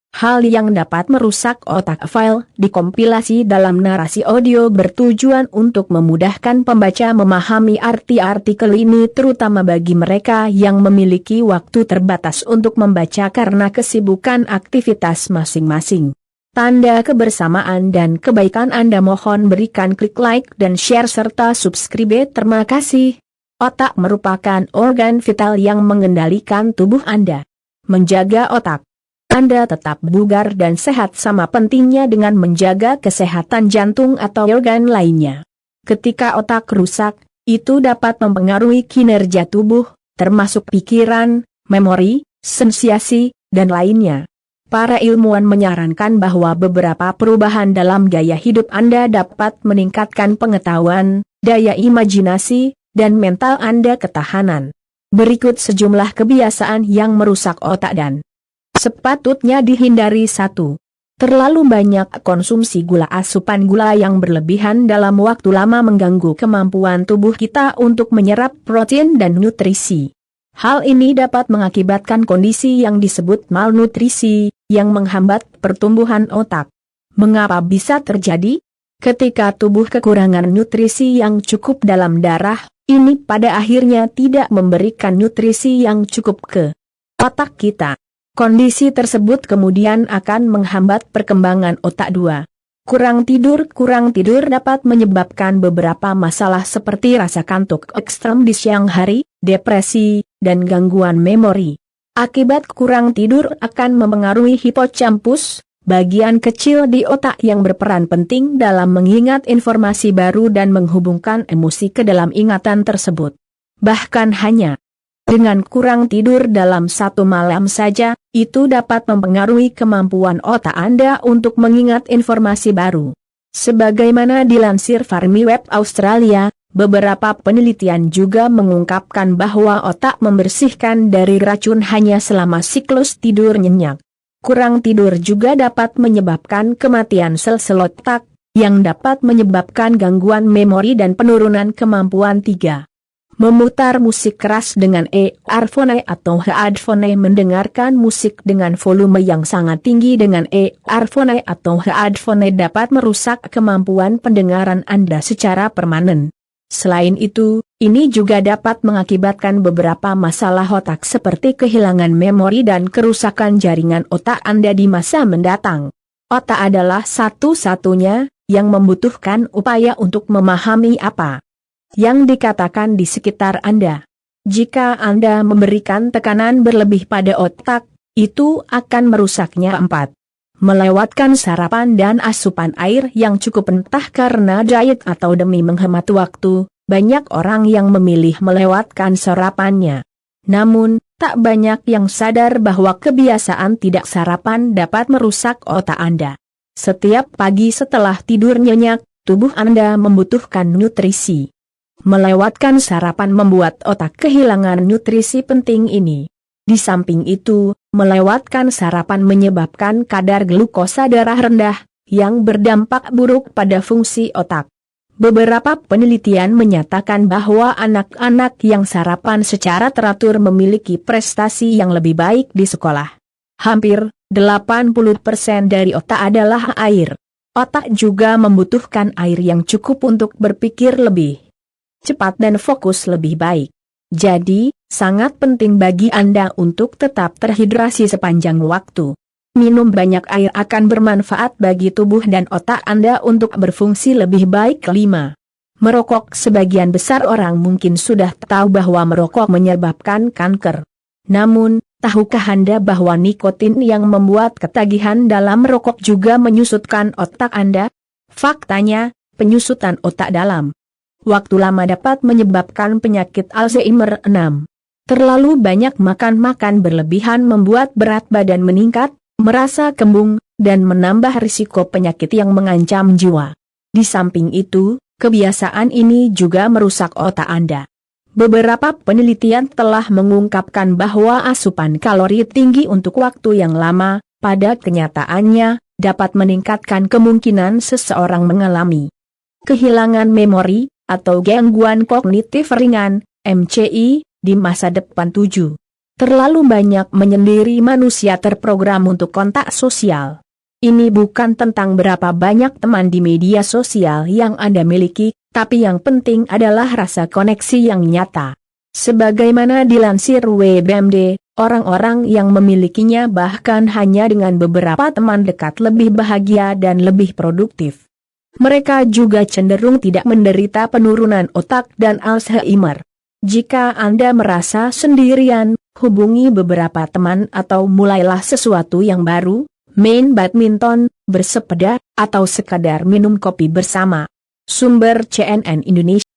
Hal yang dapat merusak otak. File dikompilasi dalam narasi audio bertujuan untuk memudahkan pembaca memahami arti artikel ini, terutama bagi mereka yang memiliki waktu terbatas untuk membaca karena kesibukan aktivitas masing-masing. Tanda kebersamaan dan kebaikan Anda mohon berikan klik like dan share serta subscribe. Terima kasih. Otak merupakan organ vital yang mengendalikan tubuh Anda. Menjaga otak Anda tetap bugar dan sehat sama pentingnya dengan menjaga kesehatan jantung atau organ lainnya. Ketika otak rusak, itu dapat mempengaruhi kinerja tubuh, termasuk pikiran, memori, sensasi, dan lainnya. Para ilmuwan menyarankan bahwa beberapa perubahan dalam gaya hidup Anda dapat meningkatkan pengetahuan, daya imajinasi, dan mental Anda ketahanan. Berikut sejumlah kebiasaan yang merusak otak dan sepatutnya dihindari. 1. Terlalu banyak konsumsi gula. Asupan gula yang berlebihan dalam waktu lama mengganggu kemampuan tubuh kita untuk menyerap protein dan nutrisi. Hal ini dapat mengakibatkan kondisi yang disebut malnutrisi, yang menghambat pertumbuhan otak. Mengapa bisa terjadi? Ketika tubuh kekurangan nutrisi yang cukup dalam darah, ini pada akhirnya tidak memberikan nutrisi yang cukup ke otak kita. Kondisi tersebut kemudian akan menghambat perkembangan otak. 2. Kurang tidur dapat menyebabkan beberapa masalah seperti rasa kantuk ekstrem di siang hari, depresi, dan gangguan memori. Akibat kurang tidur akan mempengaruhi hipocampus, bagian kecil di otak yang berperan penting dalam mengingat informasi baru dan menghubungkan emosi ke dalam ingatan tersebut. Bahkan hanya dengan kurang tidur dalam satu malam saja, itu dapat mempengaruhi kemampuan otak Anda untuk mengingat informasi baru. Sebagaimana dilansir Farmiweb Australia, beberapa penelitian juga mengungkapkan bahwa otak membersihkan dari racun hanya selama siklus tidur nyenyak. Kurang tidur juga dapat menyebabkan kematian sel-sel otak, yang dapat menyebabkan gangguan memori dan penurunan kemampuan. 3. Memutar musik keras dengan earphone atau headphone. Mendengarkan musik dengan volume yang sangat tinggi dengan earphone atau headphone dapat merusak kemampuan pendengaran Anda secara permanen. Selain itu, ini juga dapat mengakibatkan beberapa masalah otak seperti kehilangan memori dan kerusakan jaringan otak Anda di masa mendatang. Otak adalah satu-satunya yang membutuhkan upaya untuk memahami apa yang dikatakan di sekitar Anda. Jika Anda memberikan tekanan berlebih pada otak, itu akan merusaknya. 4. Melewatkan sarapan dan asupan air yang cukup. Entah karena diet atau demi menghemat waktu, banyak orang yang memilih melewatkan sarapannya. Namun, tak banyak yang sadar bahwa kebiasaan tidak sarapan dapat merusak otak Anda. Setiap pagi setelah tidur nyenyak, tubuh Anda membutuhkan nutrisi. Melewatkan sarapan membuat otak kehilangan nutrisi penting ini. Di samping itu, melewatkan sarapan menyebabkan kadar glukosa darah rendah, yang berdampak buruk pada fungsi otak. Beberapa penelitian menyatakan bahwa anak-anak yang sarapan secara teratur memiliki prestasi yang lebih baik di sekolah. Hampir 80% dari otak adalah air. Otak juga membutuhkan air yang cukup untuk berpikir lebih cepat dan fokus lebih baik. Jadi, sangat penting bagi Anda untuk tetap terhidrasi sepanjang waktu. Minum banyak air akan bermanfaat bagi tubuh dan otak Anda untuk berfungsi lebih baik. 5. Merokok. Sebagian besar orang mungkin sudah tahu bahwa merokok menyebabkan kanker. Namun, tahukah Anda bahwa nikotin yang membuat ketagihan dalam merokok juga menyusutkan otak Anda? Faktanya, penyusutan otak dalam waktu lama dapat menyebabkan penyakit Alzheimer. 6. Terlalu banyak makan berlebihan membuat berat badan meningkat, merasa kembung, dan menambah risiko penyakit yang mengancam jiwa. Di samping itu, kebiasaan ini juga merusak otak Anda. Beberapa penelitian telah mengungkapkan bahwa asupan kalori tinggi untuk waktu yang lama, pada kenyataannya, dapat meningkatkan kemungkinan seseorang mengalami kehilangan memori, atau gangguan kognitif ringan, MCI, di masa depan. 7. Terlalu banyak menyendiri manusia terprogram untuk kontak sosial. Ini bukan tentang berapa banyak teman di media sosial yang Anda miliki, tapi yang penting adalah rasa koneksi yang nyata. Sebagaimana dilansir WBMD, orang-orang yang memilikinya bahkan hanya dengan beberapa teman dekat lebih bahagia dan lebih produktif. Mereka juga cenderung tidak menderita penurunan otak dan Alzheimer. Jika Anda merasa sendirian, hubungi beberapa teman atau mulailah sesuatu yang baru, main badminton, bersepeda, atau sekadar minum kopi bersama. Sumber CNN Indonesia.